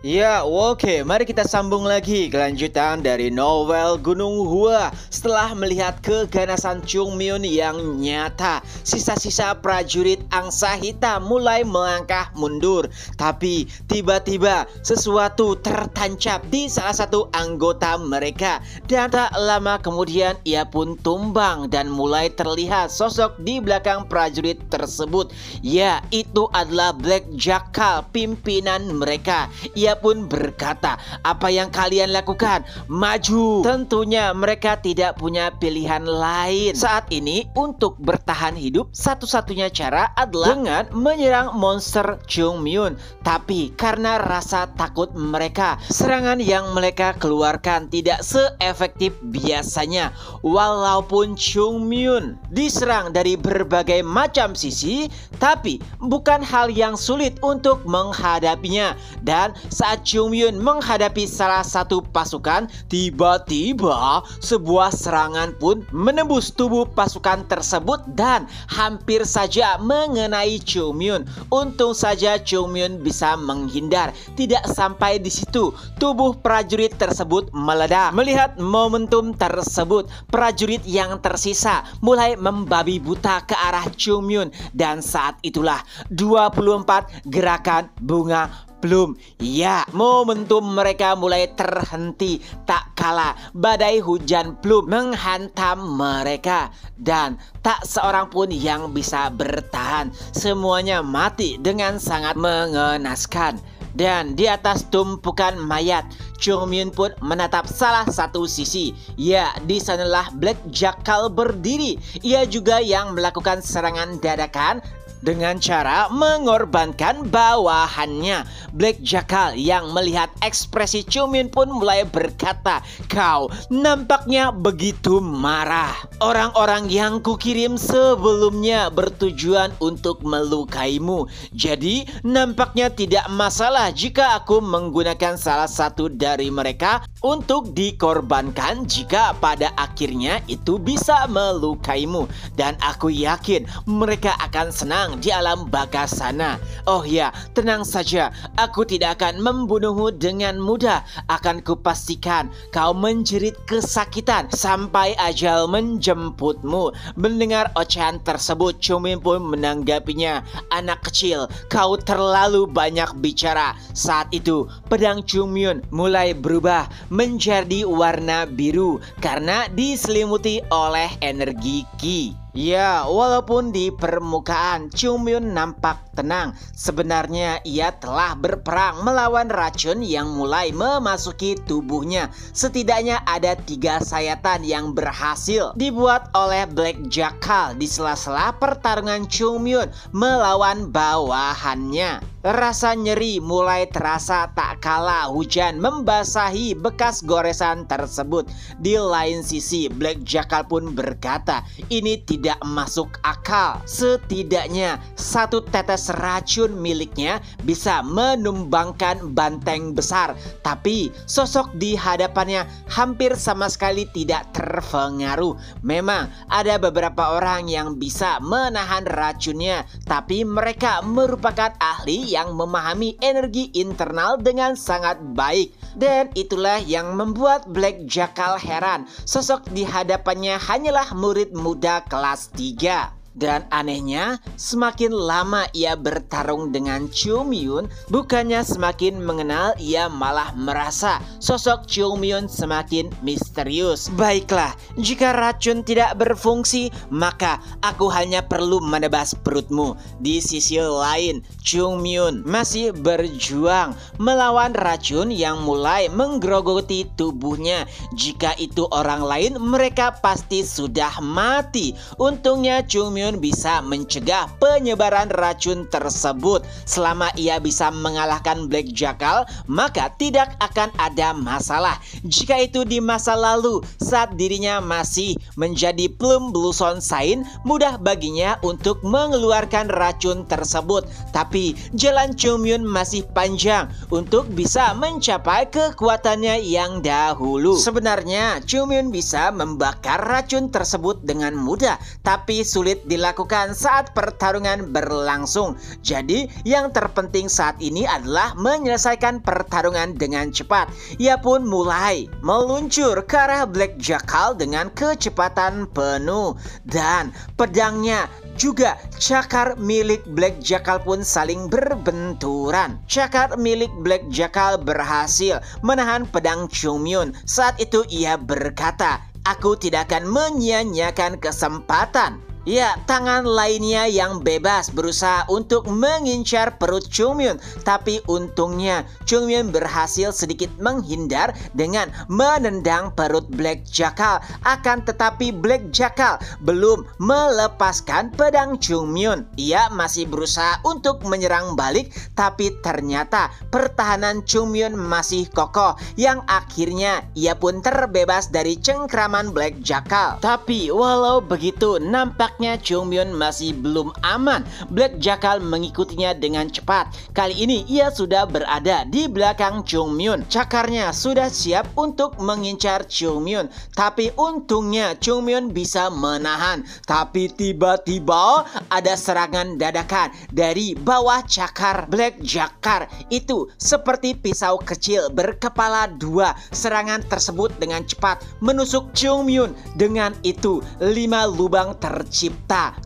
Ya, oke, mari kita sambung lagi kelanjutan dari novel Gunung Hua. Setelah melihat keganasan Chung Myun yang nyata, sisa-sisa prajurit angsa hitam mulai melangkah mundur. Tapi tiba-tiba sesuatu tertancap di salah satu anggota mereka. Dan tak lama kemudian ia pun tumbang dan mulai terlihat sosok di belakang prajurit tersebut. Ya, itu adalah Black Jackal, pimpinan mereka. Ia pun berkata, "Apa yang kalian lakukan? Maju!" Tentunya mereka tidak punya pilihan lain saat ini untuk bertahan hidup. Satu-satunya cara adalah dengan menyerang monster Chung Myun. Tapi karena rasa takut mereka, serangan yang mereka keluarkan tidak seefektif biasanya. Walaupun Chung Myun diserang dari berbagai macam sisi, tapi bukan hal yang sulit untuk menghadapinya. Dan saat Chung Myun menghadapi salah satu pasukan, tiba-tiba sebuah serangan pun menembus tubuh pasukan tersebut dan hampir saja mengenai Chung Myun. Untung saja Chung Myun bisa menghindar. Tidak sampai di situ, tubuh prajurit tersebut meledak. Melihat momentum tersebut, prajurit yang tersisa mulai membabi buta ke arah Chung Myun. Dan saat itulah 24 gerakan bunga belum. Ya, momentum mereka mulai terhenti. Tak kala badai hujan belum menghantam mereka. Dan tak seorang pun yang bisa bertahan. Semuanya mati dengan sangat mengenaskan. Dan di atas tumpukan mayat, Chung Myun pun menatap salah satu sisi. Ya, di sanalah Black Jackal berdiri. Ia juga yang melakukan serangan dadakan dengan cara mengorbankan bawahannya. Black Jackal yang melihat ekspresi Chung Myun pun mulai berkata, "Kau nampaknya begitu marah. Orang-orang yang kukirim sebelumnya bertujuan untuk melukaimu. Jadi nampaknya tidak masalah jika aku menggunakan salah satu dari mereka untuk dikorbankan jika pada akhirnya itu bisa melukaimu. Dan aku yakin mereka akan senang di alam baka sana. Oh ya, tenang saja, aku tidak akan membunuhmu dengan mudah. Akan kupastikan kau menjerit kesakitan sampai ajal menjemputmu." Mendengar ocehan tersebut, Chung Myun pun menanggapinya, "Anak kecil, kau terlalu banyak bicara." Saat itu, pedang Chung Myun mulai berubah menjadi warna biru karena diselimuti oleh energi Qi. Ya, walaupun di permukaan Chung Myun nampak tenang, sebenarnya ia telah berperang melawan racun yang mulai memasuki tubuhnya. Setidaknya ada 3 sayatan yang berhasil dibuat oleh Black Jackal di sela-sela pertarungan Chung Myun melawan bawahannya. Rasa nyeri mulai terasa tak kala hujan membasahi bekas goresan tersebut. Di lain sisi, Black Jackal pun berkata, "Ini tidak masuk akal. Setidaknya satu tetes racun miliknya bisa menumbangkan banteng besar. Tapi sosok di hadapannya hampir sama sekali tidak terpengaruh. Memang ada beberapa orang yang bisa menahan racunnya, tapi mereka merupakan ahli yang memahami energi internal dengan sangat baik." Dan itulah yang membuat Black Jackal heran. Sosok di hadapannya hanyalah murid muda kelas 3. Dan anehnya, semakin lama ia bertarung dengan Chung Myun, bukannya semakin mengenal, ia malah merasa sosok Chung Myun semakin misterius. Baiklah, jika racun tidak berfungsi, maka aku hanya perlu menebas perutmu. Di sisi lain, Chung Myun masih berjuang melawan racun yang mulai menggerogoti tubuhnya. Jika itu orang lain, mereka pasti sudah mati. Untungnya Chung Myun bisa mencegah penyebaran racun tersebut. Selama ia bisa mengalahkan Black Jackal, maka tidak akan ada masalah. Jika itu di masa lalu, saat dirinya masih menjadi Plum Blossom Sign, mudah baginya untuk mengeluarkan racun tersebut. Tapi jalan Chung Myun masih panjang untuk bisa mencapai kekuatannya yang dahulu. Sebenarnya Chung Myun bisa membakar racun tersebut dengan mudah, tapi sulit dilakukan saat pertarungan berlangsung. Jadi yang terpenting saat ini adalah menyelesaikan pertarungan dengan cepat. Ia pun mulai meluncur ke arah Black Jackal dengan kecepatan penuh. Dan pedangnya juga cakar milik Black Jackal pun saling berbenturan. Cakar milik Black Jackal berhasil menahan pedang Chungmyun. Saat itu ia berkata, "Aku tidak akan menyia-nyiakan kesempatan." Ya, tangan lainnya yang bebas berusaha untuk mengincar perut Chungmyun. Tapi untungnya Chungmyun berhasil sedikit menghindar dengan menendang perut Black Jackal. Akan tetapi Black Jackal belum melepaskan pedang Chungmyun. Ia masih berusaha untuk menyerang balik, tapi ternyata pertahanan Chungmyun masih kokoh, yang akhirnya ia pun terbebas dari cengkraman Black Jackal. Tapi walau begitu, nampak Chungmyun masih belum aman. Black Jackal mengikutinya dengan cepat. Kali ini ia sudah berada di belakang Chungmyun. Cakarnya sudah siap untuk mengincar Chungmyun. Tapi untungnya Chungmyun bisa menahan. Tapi tiba-tiba ada serangan dadakan dari bawah cakar Black Jackal. Itu seperti pisau kecil berkepala dua. Serangan tersebut dengan cepat menusuk Chungmyun. Dengan itu 5 lubang tercipta.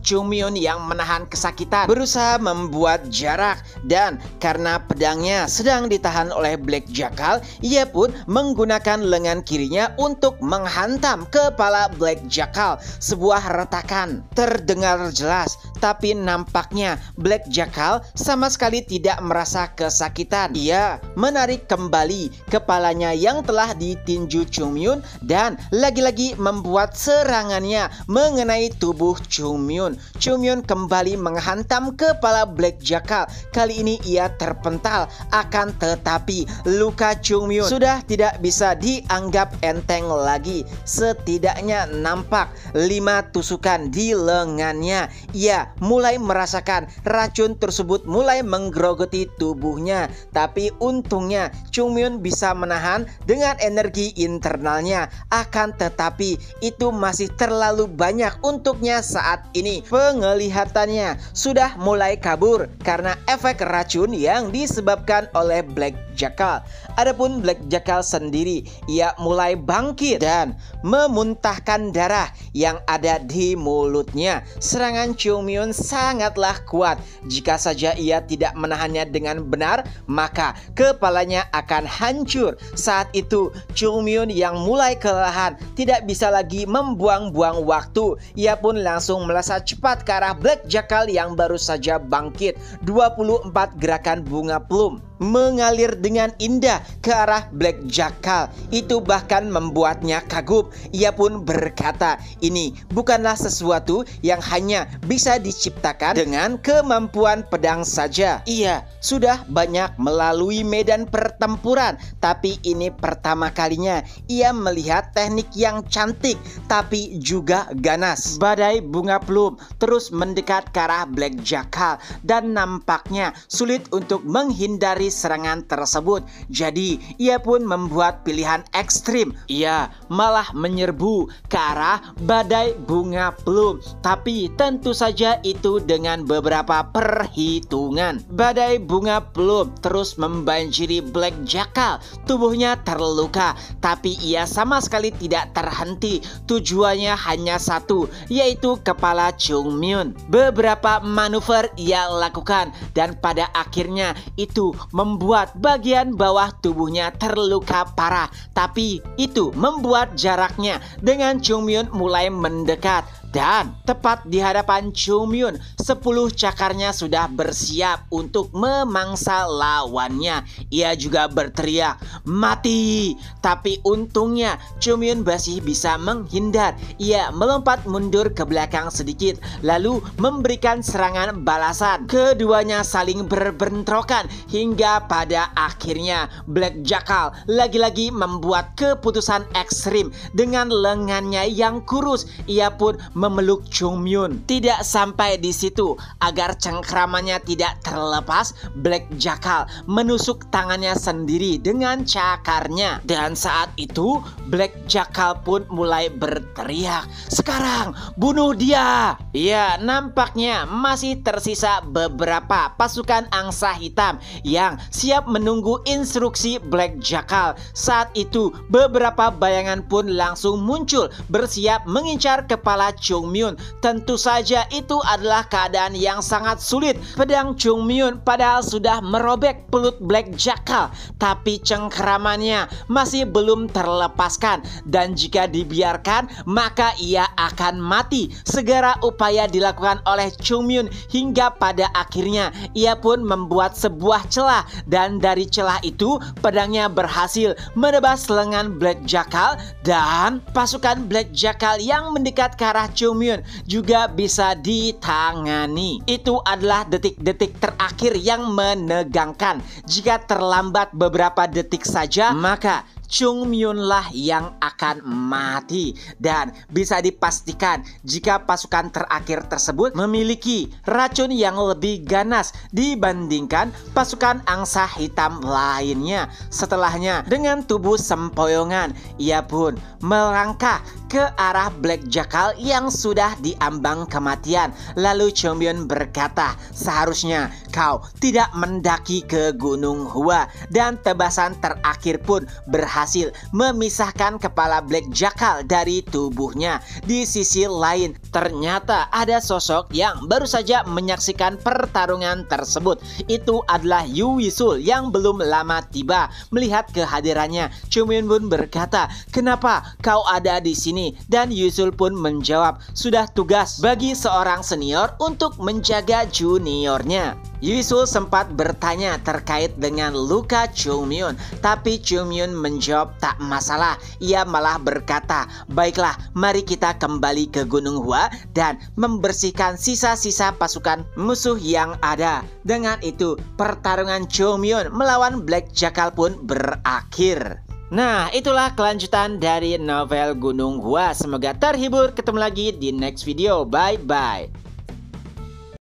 Chungmyun yang menahan kesakitan berusaha membuat jarak, dan karena pedangnya sedang ditahan oleh Black Jackal, ia pun menggunakan lengan kirinya untuk menghantam kepala Black Jackal. Sebuah retakan terdengar jelas, tapi nampaknya Black Jackal sama sekali tidak merasa kesakitan. Ia menarik kembali kepalanya yang telah ditinju Chungmyun dan lagi-lagi membuat serangannya mengenai tubuh Chungmyun. Chungmyun kembali menghantam kepala Black Jackal. Kali ini ia terpental, akan tetapi luka Chungmyun sudah tidak bisa dianggap enteng lagi. Setidaknya nampak 5 tusukan di lengannya. Ia mulai merasakan racun tersebut mulai menggerogoti tubuhnya. Tapi untungnya Chungmyun bisa menahan dengan energi internalnya. Akan tetapi itu masih terlalu banyak untuknya saat ini. Penglihatannya sudah mulai kabur karena efek racun yang disebabkan oleh Black Jackal. Adapun Black Jackal sendiri, ia mulai bangkit dan memuntahkan darah yang ada di mulutnya. Serangan Chungmyun sangatlah kuat. Jika saja ia tidak menahannya dengan benar, maka kepalanya akan hancur. Saat itu Chungmyun yang mulai kelelahan tidak bisa lagi membuang-buang waktu. Ia pun langsung melesat cepat ke arah Black Jackal yang baru saja bangkit. 24 gerakan bunga plum mengalir dengan indah ke arah Black Jackal. Itu bahkan membuatnya kagum. Ia pun berkata, ini bukanlah sesuatu yang hanya bisa diciptakan dengan kemampuan pedang saja. Ia sudah banyak melalui medan pertempuran, tapi ini pertama kalinya ia melihat teknik yang cantik tapi juga ganas. Badai bunga plum terus mendekat ke arah Black Jackal dan nampaknya sulit untuk menghindari serangan tersebut. Jadi ia pun membuat pilihan ekstrim. Ia malah menyerbu ke arah badai bunga plum. Tapi tentu saja itu dengan beberapa perhitungan. Badai bunga plum terus membanjiri Black Jackal. Tubuhnya terluka, tapi ia sama sekali tidak terhenti. Tujuannya hanya satu, yaitu kepala Chungmyun. Beberapa manuver ia lakukan dan pada akhirnya itu membuat bagian bawah tubuhnya terluka parah. Tapi itu membuat jaraknya dengan Chungmyun mulai mendekat. Dan tepat di hadapan Chungmyun, 10 cakarnya sudah bersiap untuk memangsa lawannya. Ia juga berteriak, "Mati!" Tapi untungnya Chungmyun masih bisa menghindar. Ia melompat mundur ke belakang sedikit, lalu memberikan serangan balasan. Keduanya saling berbentrokan hingga pada akhirnya Black Jackal lagi-lagi membuat keputusan ekstrim. Dengan lengannya yang kurus, ia pun memeluk Chung Myun. Tidak sampai di situ, agar cengkramannya tidak terlepas, Black Jackal menusuk tangannya sendiri dengan cakarnya. Dan saat itu Black Jackal pun mulai berteriak, "Sekarang bunuh dia!" Ya, nampaknya masih tersisa beberapa pasukan angsa hitam yang siap menunggu instruksi Black Jackal. Saat itu beberapa bayangan pun langsung muncul bersiap mengincar kepala Chung Myun. Tentu saja itu adalah keadaan yang sangat sulit. Pedang Chung Myun padahal sudah merobek pelut Black Jackal, tapi cengkramannya masih belum terlepaskan, dan jika dibiarkan maka ia akan mati. Segera upaya dilakukan oleh Chung Myun hingga pada akhirnya ia pun membuat sebuah celah, dan dari celah itu pedangnya berhasil menebas lengan Black Jackal, dan pasukan Black Jackal yang mendekat ke arah Chung Myun juga bisa ditangani. Itu adalah detik-detik terakhir yang menegangkan. Jika terlambat beberapa detik saja, maka Chung Myun lah yang akan mati. Dan bisa dipastikan jika pasukan terakhir tersebut memiliki racun yang lebih ganas dibandingkan pasukan angsa hitam lainnya. Setelahnya, dengan tubuh sempoyongan, ia pun melangkah ke arah Black Jackal yang sudah diambang kematian. Lalu Chung Myun berkata, "Seharusnya kau tidak mendaki ke Gunung Hua." Dan tebasan terakhir pun berhasil memisahkan kepala Black Jackal dari tubuhnya. Di sisi lain, ternyata ada sosok yang baru saja menyaksikan pertarungan tersebut. Itu adalah Yu Wisul yang belum lama tiba. Melihat kehadirannya, Chung Myun pun berkata, "Kenapa kau ada di sini?" Dan Wisul pun menjawab, "Sudah tugas bagi seorang senior untuk menjaga juniornya." Wisul sempat bertanya terkait dengan luka Chung Myun, tapi Chung Myun menjawab tak masalah. Ia malah berkata, "Baiklah, mari kita kembali ke Gunung Hua dan membersihkan sisa-sisa pasukan musuh yang ada." Dengan itu, pertarungan Chung Myun melawan Black Jackal pun berakhir. Nah, itulah kelanjutan dari novel Gunung Hua. Semoga terhibur. Ketemu lagi di next video. Bye-bye.